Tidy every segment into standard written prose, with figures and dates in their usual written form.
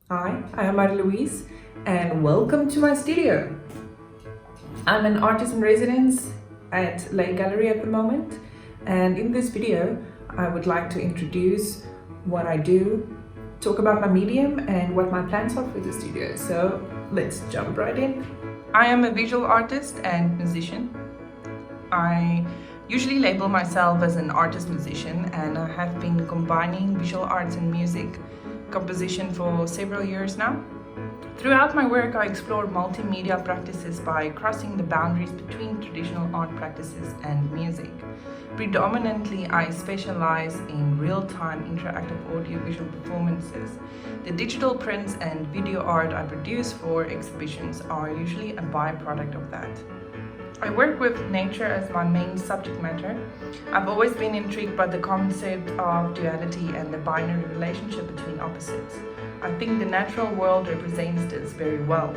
Hi, I am Mari-Louise and welcome to my studio. I'm an artist in residence at Lake Gallery at the moment, and in this video I would like to introduce what I do, talk about my medium and what my plans are for the studio. So let's jump right in. I am a visual artist and musician. I usually label myself as an artist musician, and I have been combining visual arts and music composition for several years now. Throughout my work, I explore multimedia practices by crossing the boundaries between traditional art practices and music. Predominantly, I specialize in real-time interactive audiovisual performances. The digital prints and video art I produce for exhibitions are usually a byproduct of that. I work with nature as my main subject matter. I've always been intrigued by the concept of duality and the binary relationship between opposites. I think the natural world represents this very well.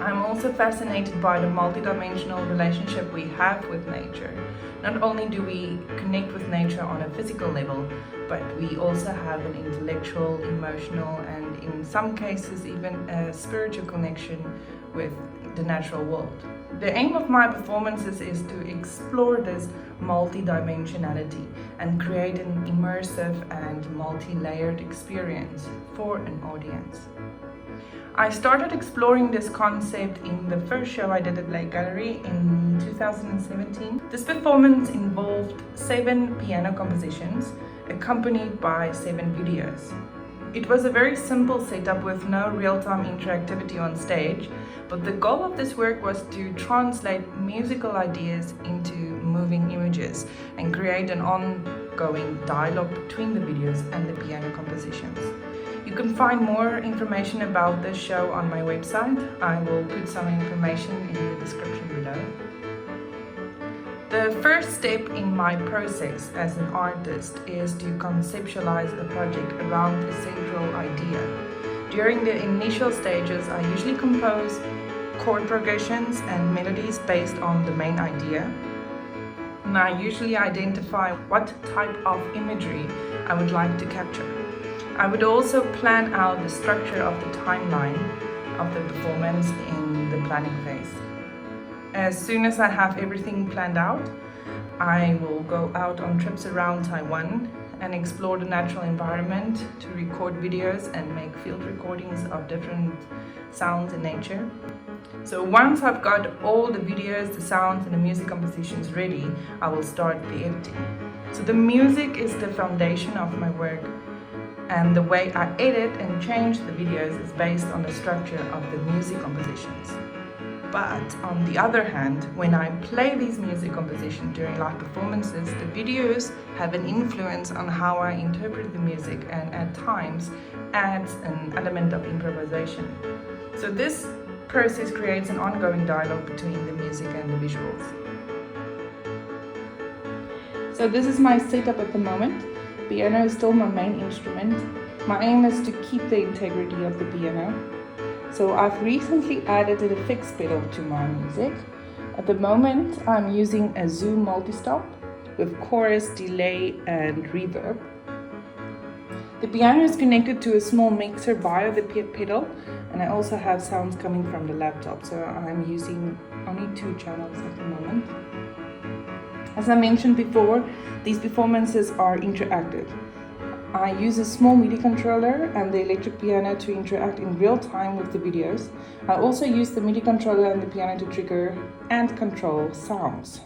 I'm also fascinated by the multidimensional relationship we have with nature. Not only do we connect with nature on a physical level, but we also have an intellectual, emotional, and in some cases even a spiritual connection with the natural world. The aim of my performances is to explore this multidimensionality and create an immersive and multi-layered experience for an audience. I started exploring this concept in the first show I did at Lake Gallery in 2017. This performance involved 7 piano compositions accompanied by 7 videos. It was a very simple setup with no real-time interactivity on stage, but the goal of this work was to translate musical ideas into moving images and create an ongoing dialogue between the videos and the piano compositions. You can find more information about this show on my website. I will put some information in the description below. The first step in my process as an artist is to conceptualize a project around a central idea. During the initial stages, I usually compose chord progressions and melodies based on the main idea. And I usually identify what type of imagery I would like to capture. I would also plan out the structure of the timeline of the performance in the planning phase. As soon as I have everything planned out, I will go out on trips around Taiwan and explore the natural environment to record videos and make field recordings of different sounds in nature. So once I've got all the videos, the sounds and the music compositions ready, I will start the editing. So the music is the foundation of my work, and the way I edit and change the videos is based on the structure of the music compositions. But on the other hand, when I play these music compositions during live performances, the videos have an influence on how I interpret the music and at times adds an element of improvisation. So this process creates an ongoing dialogue between the music and the visuals. So this is my setup at the moment. Piano is still my main instrument. My aim is to keep the integrity of the piano. So I've recently added an effects pedal to my music. At the moment I'm using a Zoom multi-stop with chorus, delay and reverb. The piano is connected to a small mixer via the pedal, and I also have sounds coming from the laptop, so I'm using only 2 channels at the moment. As I mentioned before, these performances are interactive. I use a small MIDI controller and the electric piano to interact in real time with the videos. I also use the MIDI controller and the piano to trigger and control sounds.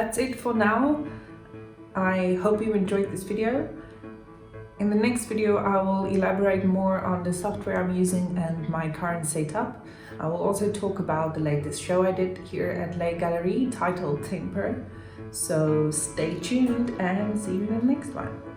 that's it for now. I hope you enjoyed this video. In the next video, I will elaborate more on the software I'm using and my current setup. I will also talk about the latest show I did here at Les Galeries titled Timber. So stay tuned and see you in the next one.